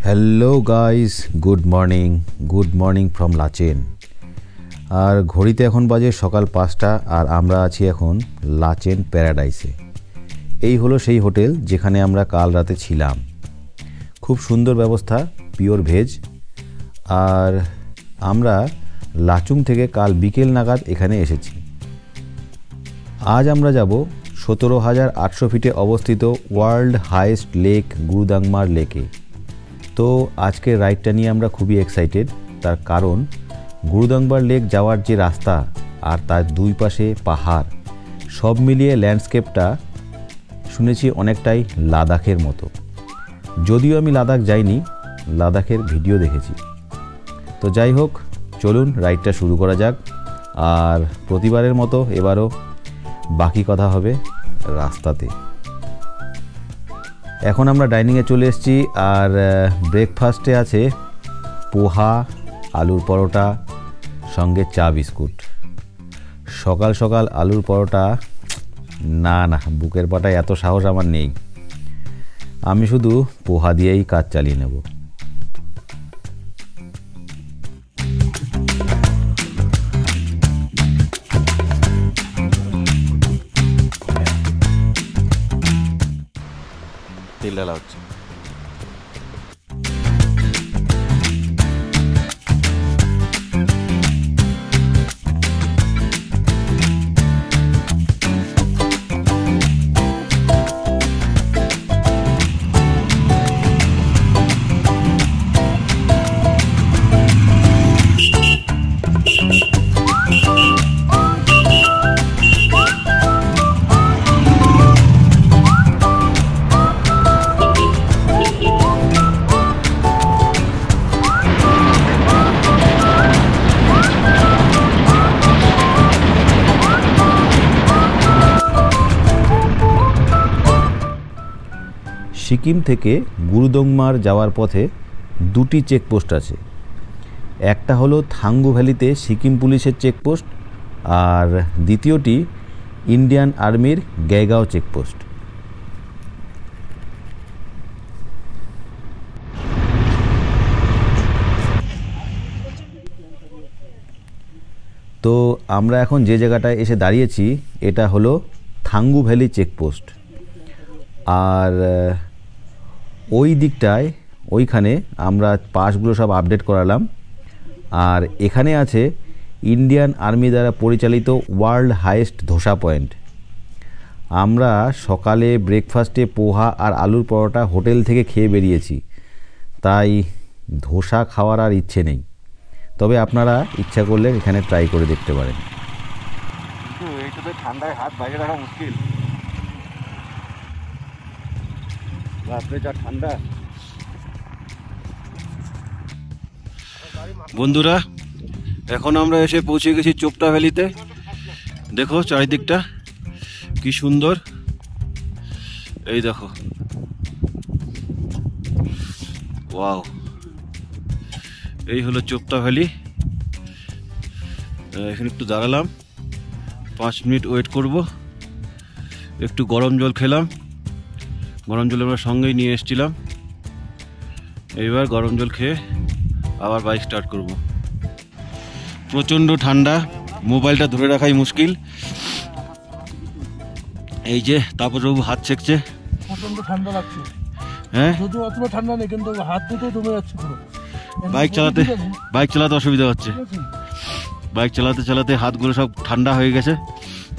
Hello guys, good morning from Lachen. আর ঘড়িতে এখন বাজে সকাল 5টা আর আমরা আছি এখন লাচেন প্যারাডাইসে। এই হলো সেই হোটেল যেখানে আমরা কাল রাতে ছিলাম। খুব সুন্দর ব্যবস্থা, পিওর ভেজ। আর আমরা লাচুং থেকে কাল বিকেল নাগাদ এখানে এসেছি। আজ আমরা যাব 17,800 ফিটে অবস্থিত ওয়ার্ল্ড হাইয়েস্ট লেক গুরুদাংমার লেকে। তো আজকের রাইডটা নিয়ে আমরা খুবই এক্সাইটেড, তার কারণ গুরুদাংমার লেক যাওয়ার যে রাস্তা আর তার দুই পাশে পাহাড়, সব মিলিয়ে ল্যান্ডস্কেপটা শুনেছি অনেকটাই লাদাখের মতো। যদিও আমি লাদাখ যাইনি, লাদাখের ভিডিও দেখেছি। তো যাই হোক, চলুন রাইডটা শুরু করা যাক। আর প্রতিবারের মতো এবারও বাকি কথা হবে রাস্তাতে। এখন আমরা ডাইনিংয়ে চলে এসেছি আর ব্রেকফাস্টে আছে পোহা, আলুর পরোটা, সঙ্গে চা বিস্কুট। সকাল সকাল আলুর পরোটা, না বুকের পাটায় এত সাহস আমার নেই। আমি শুধু পোহা দিয়েই কাজ চালিয়ে নেব। তেল ঢালা হচ্ছে। সিকিম থেকে গুরুদংমার যাওয়ার পথে দুটি চেকপোস্ট আছে। একটা হলো থাঙ্গু ভ্যালিতে সিকিম পুলিশের চেকপোস্ট, আর দ্বিতীয়টি ইন্ডিয়ান আর্মির গেগাঁও চেকপোস্ট। তো আমরা এখন যে জায়গাটায় এসে দাঁড়িয়েছি এটা হলো থাঙ্গু ভ্যালি চেকপোস্ট। আর ওই দিকটায় ওইখানে আমরা পাসগুলো সব আপডেট করালাম। আর এখানে আছে ইন্ডিয়ান আর্মি দ্বারা পরিচালিত ওয়ার্ল্ড হাইয়েস্ট ধোসা পয়েন্ট। আমরা সকালে ব্রেকফাস্টে পোহা আর আলুর পরোটা হোটেল থেকে খেয়ে বেরিয়েছি, তাই ধোসা খাওয়ার আর ইচ্ছে নেই। তবে আপনারা ইচ্ছা করলে এখানে ট্রাই করে দেখতে পারেন। ঠান্ডায় হাত বাইরে রাখা মুশকিল, রাত্রে যা ঠান্ডা। বন্ধুরা, এখন আমরা এসে পৌঁছে গেছি চোপটা ভ্যালিতে। দেখো চারিদিকটা কি সুন্দর, এই দেখো, ওয়াও। এই হলো চোপটা ভ্যালি। এখানে একটু দাঁড়ালাম, 5 মিনিট ওয়েট করব। একটু গরম জল খেলাম, গরম জল আমরা সঙ্গেই নিয়ে এসেছিলাম। এইবার গরম জল খেয়ে আবার বাইক স্টার্ট করব। প্রচণ্ড ঠান্ডা, মোবাইলটা ধরে রাখাই মুশকিল। এই যে তাপসবাবু হাত সেঁকছে, প্রচণ্ড ঠান্ডা লাগছে। হ্যাঁ, যদিও অতটা ঠান্ডা নেই, কিন্তু হাত দুটো জমে যাচ্ছে পুরো। বাইক চালাতে অসুবিধা হচ্ছে। বাইক চালাতে চালাতে হাতগুলো সব ঠান্ডা হয়ে গেছে,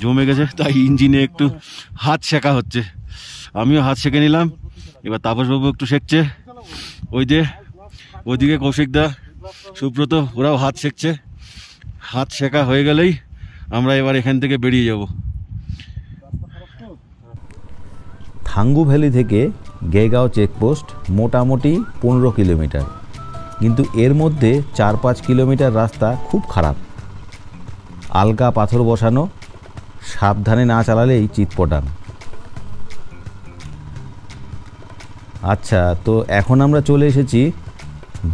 জমে গেছে, তাই ইঞ্জিনে একটু হাত সেঁকা হচ্ছে। আমিও হাত সেঁকে নিলাম। এবার তাপসবাবু একটু সেঁকছে। ওইদিকে কৌশিকদা, সুব্রত, ওরাও হাত সেঁকছে। হাত সেঁকা হয়ে গেলেই আমরা এবার এখান থেকে বেরিয়ে যাব। থাঙ্গু ভ্যালি থেকে গেগাঁও চেকপোস্ট মোটামুটি 15 কিলোমিটার, কিন্তু এর মধ্যে 4-5 কিলোমিটার রাস্তা খুব খারাপ, আলগা পাথর বসানো, সাবধানে না চালালেই চিৎপটান। আচ্ছা, তো এখন আমরা চলে এসেছি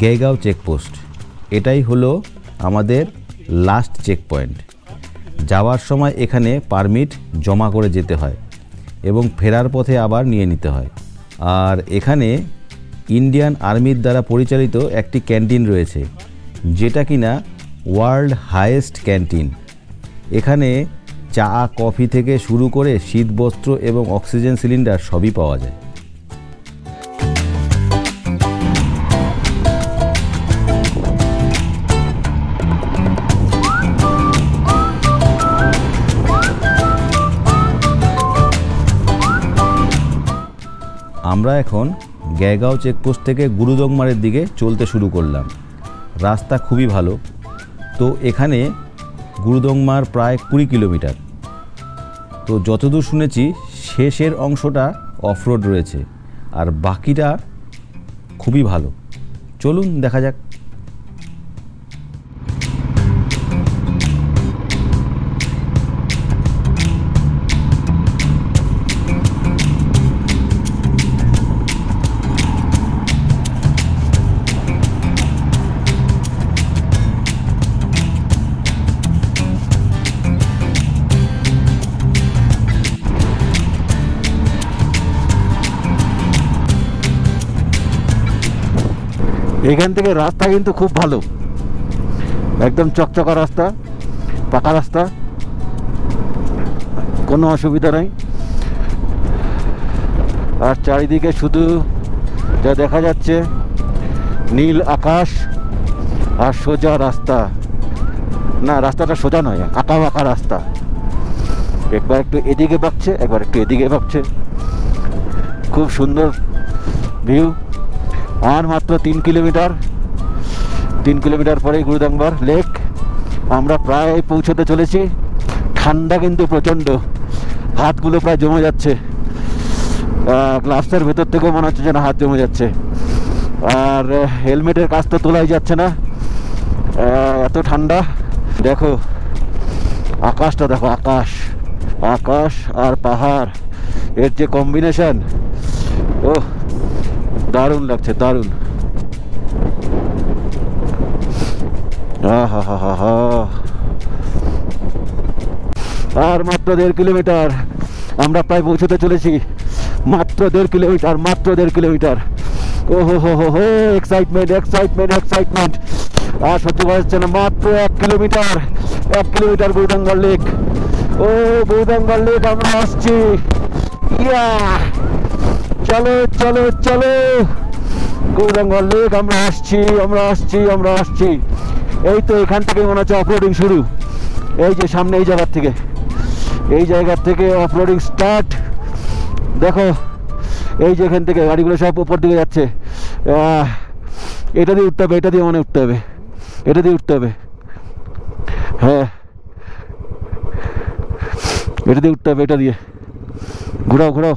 গেগাঁও চেকপোস্ট। এটাই হলো আমাদের লাস্ট চেক পয়েন্ট। যাওয়ার সময় এখানে পারমিট জমা করে যেতে হয় এবং ফেরার পথে আবার নিয়ে নিতে হয়। আর এখানে ইন্ডিয়ান আর্মির দ্বারা পরিচালিত একটি ক্যান্টিন রয়েছে, যেটা কিনা ওয়ার্ল্ড হাইয়েস্ট ক্যান্টিন। এখানে চা কফি থেকে শুরু করে শীতবস্ত্র এবং অক্সিজেন সিলিন্ডার সবই পাওয়া যায়। আমরা এখন গ্যাগাঁও চেকপোস্ট থেকে গুরুদংমারের দিকে চলতে শুরু করলাম। রাস্তা খুবই ভালো। তো এখানে গুরুদংমার প্রায় 20 কিলোমিটার। তো যতদূর শুনেছি শেষের অংশটা অফরোড রয়েছে, আর বাকিটা খুবই ভালো। চলুন দেখা যাক। এখান থেকে রাস্তা কিন্তু খুব ভালো, একদম চকচকা রাস্তা, পাকা রাস্তা, কোনো অসুবিধা নাই। আর চারিদিকে শুধু যা দেখা যাচ্ছে নীল আকাশ আর সোজা রাস্তা। না, রাস্তাটা সোজা নয়, আঁকা বাঁকা রাস্তা। একবার একটু এদিকে বাঁকছে, একবার একটু এদিকে বাঁকছে। খুব সুন্দর ভিউ। আর মাত্র 3 কিলোমিটার পরেই গুরুদংমার লেক। আমরা প্রায় পৌঁছতে চলেছি। ঠান্ডা কিন্তু প্রচণ্ড, হাতগুলো প্রায় জমে যাচ্ছে। গ্লাভসের ভেতর থেকেও মনে হচ্ছে যেন হাত জমে যাচ্ছে। আর হেলমেটের কাজ তো তোলাই যাচ্ছে না, এত ঠান্ডা। দেখো আকাশটা, দেখো আকাশ, আকাশ আর পাহাড়, এর যে কম্বিনেশন, ও দারুণ লাগছে, দারুণ। আর মাত্র 1.5 কিলোমিটার, আমরা প্রায় পৌঁছতে চলেছি। মাত্র 1.5 কিলোমিটার, মাত্র 1.5 কিলোমিটার। ও হো হো হো হো, এক্সাইটমেন্ট এক্সাইটমেন্ট এক্সাইটমেন্ট। আর সহ্য করা যাচ্ছে না। মাত্র 1 কিলোমিটার, 1 কিলোমিটার গুরুদংমার লেক। ও গুরুদংমার লেক, আমরা আসছি। ইয়া, চলো চলো চলো গুরুদংমার লেক, আমরা আসছি, আমরা আসছি, আমরা আসছি। এই তো এখান থেকে মনে হচ্ছে অফরোডিং শুরু। এই যে সামনে এই জায়গার থেকে, এই জায়গার থেকে অফরোডিং স্টার্ট। দেখো এই যে এখান থেকে গাড়িগুলো সব উপর দিকে যাচ্ছে। এটা দিয়ে উঠতে হবে, এটা দিয়ে মানে উঠতে হবে, এটা দিয়ে উঠতে হবে। হ্যাঁ, এটা দিয়ে উঠতে হবে, এটা দিয়ে। ঘোরাও ঘোরাও।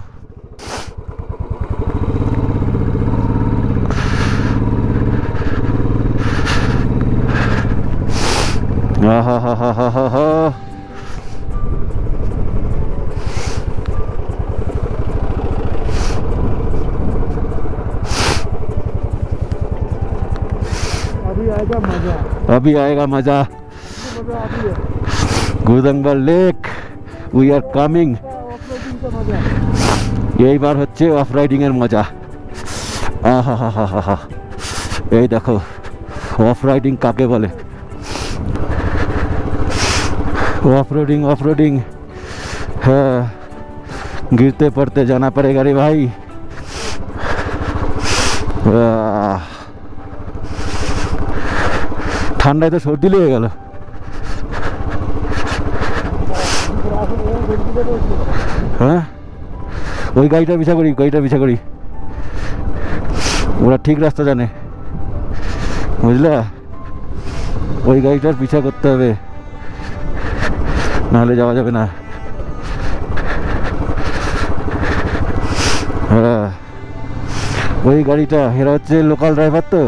अभी आएगा मजा। गुरुदंगमार लेक, वी आर कमिंग। यही बार হচ্ছে অফ রাইডিং এর মজা। আহা, এই দেখো অফ রাইডিং কাকে বলে। Off roading. हाँ, गिरते पड़ते जाना पड़ेगा रे भाई। ঠান্ডায় তো সর্দি লেগে গেল। হ্যাঁ, ওই গাড়িটা পিছা করি, গাড়িটা পিছা করি, ওরা ঠিক রাস্তা জানে, বুঝলা। ওই গাড়িটার পিছা করতে হবে, নাহলে যাওয়া যাবে না। হ্যাঁ, ওই গাড়িটা, এরা হচ্ছে লোকাল ড্রাইভার তো।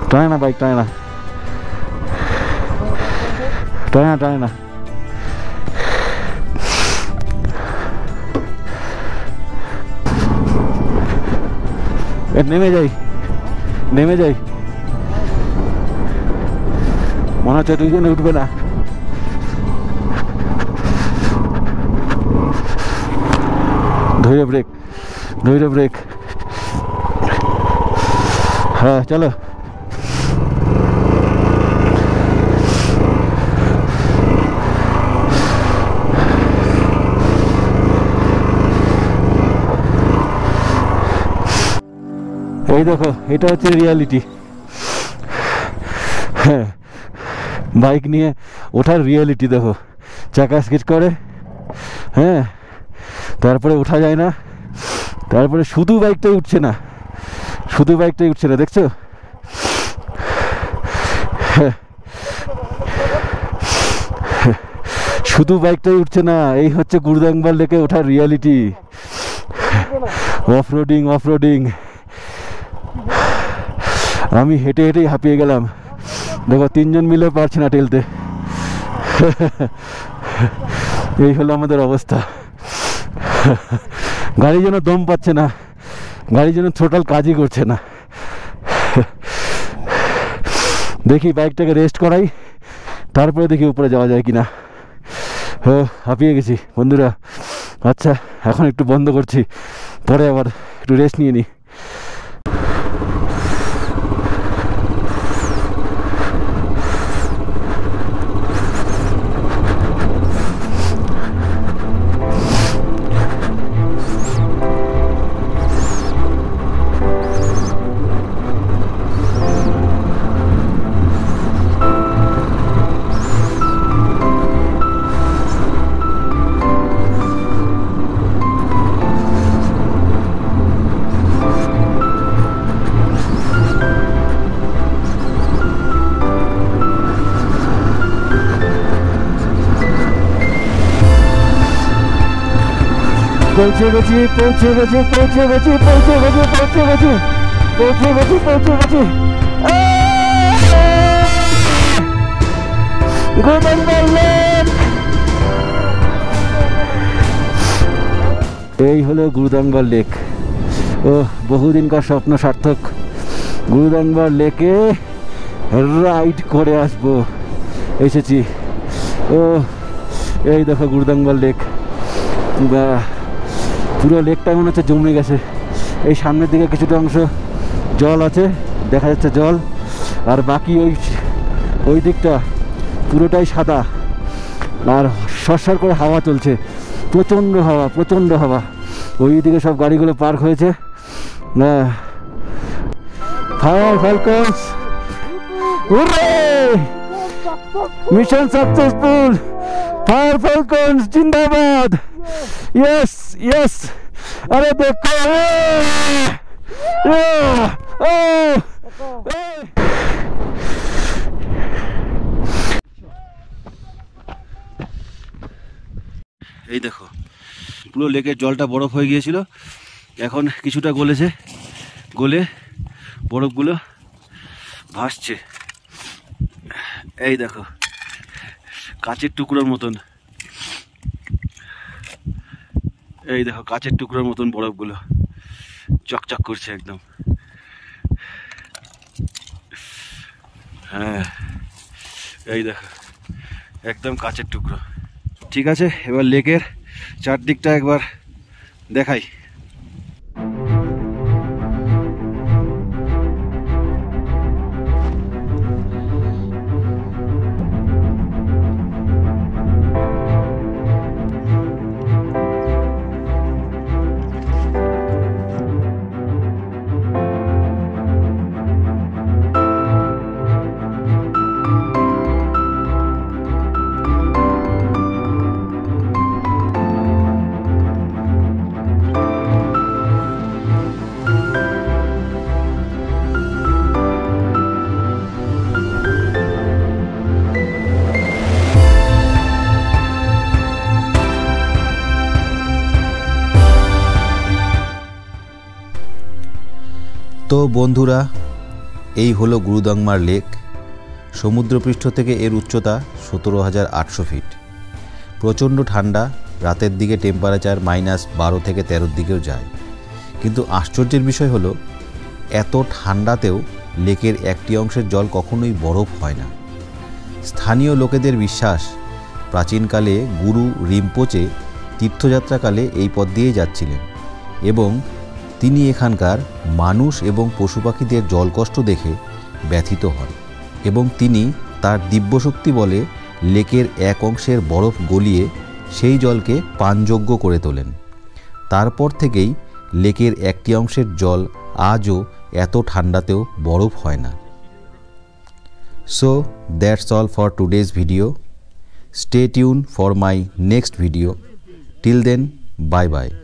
টানে না বাইক, টানে না, টানে না, টানে না। নেমে যাই, নেমে যাই। মনে হচ্ছে দুইজনে উঠবে না। ধৈর্য ব্রেক। হ্যাঁ চলো। এই দেখো, এটা হচ্ছে রিয়ালিটি। হ্যাঁ, বাইক নিয়ে ওঠার রিয়ালিটি দেখো, চাকা স্কিড করে, হ্যাঁ, তারপরে ওঠা যায় না, তারপরে শুধু বাইকটাই উঠছে না, দেখছো? শুধু বাইকটাই উঠছে না। এই হচ্ছে গুরুদাংবার লেকে ওঠার রিয়ালিটি। অফরোডিং। আমি হেঁটেই হাঁপিয়ে গেলাম। দেখো 3 জন মিলে পারছে না ঠেলতে। এই হলো আমাদের অবস্থা। গাড়ি যেন দম পাচ্ছে না, গাড়ি যেন থ্রোটল কাজই করছে না। দেখি বাইকটাকে রেস্ট করাই, তারপরে দেখি উপরে যাওয়া যায় কিনা। হাঁপিয়ে গেছি বন্ধুরা। আচ্ছা, এখন একটু বন্ধ করছি, পরে আবার একটু রেস্ট নিয়ে নিই। পৌঁছে গেছি। এই হলো গুরুদাংবার লেক। ও, বহুদিনকার স্বপ্ন সার্থক। গুরুদাংবার লেকে রাইড করে আসবো, এসেছি। ও, এই দেখো গুরুদাংবার লেক। পুরো লেকটা মনে হচ্ছে জমে গেছে। এই সামনের দিকে কিছুটা অংশ জল আছে, দেখা যাচ্ছে জল, আর বাকি ওই দিকটা পুরোটাই সাদা, আর সরসর করে হাওয়া চলছে, প্রচণ্ড হাওয়া। ওই দিকে সব গাড়িগুলো পার্ক হয়েছে। Fire Falcons, mission successful. Fire Falcons জিন্দাবাদ। यस। अरे देखो, এই দেখো, পুরো লেকের জলটা বরফ হয়ে গিয়েছিল, এখন কিছুটা গলেছে, গলে বরফগুলো ভাসছে। এই দেখো, কাচের টুকরোর মতন, এই দেখো কাচের টুকরোর মতন বরফগুলো চকচক করছে একদম। হ্যাঁ, এই দেখো একদম কাচের টুকরো। ঠিক আছে, এবার লেকের চারদিকটা একবার দেখাই। তো বন্ধুরা, এই হলো গুরুদাংমার লেক। সমুদ্রপৃষ্ঠ থেকে এর উচ্চতা 17,800 ফিট। প্রচণ্ড ঠান্ডা, রাতের দিকে টেম্পারেচার -12 থেকে 13 দিকেও যায়। কিন্তু আশ্চর্যের বিষয় হলো, এত ঠান্ডাতেও লেকের একটি অংশের জল কখনোই বরফ হয় না। স্থানীয় লোকেদের বিশ্বাস, প্রাচীনকালে গুরু রিম্পোচে তীর্থযাত্রাকালে এই পথ দিয়েই যাচ্ছিলেন। এবং তিনি এখানকার মানুষ এবং পশু পাখিদের জলকষ্ট দেখে ব্যথিত হন এবং তিনি তার দিব্যশক্তি বলে লেকের এক অংশের বরফ গলিয়ে সেই জলকে পানযোগ্য করে তোলেন। তারপর থেকেই লেকের একটি অংশের জল আজও এত ঠান্ডাতেও বরফ হয় না। So that's all for today's video. Stay tuned for my next video. Till then, bye bye.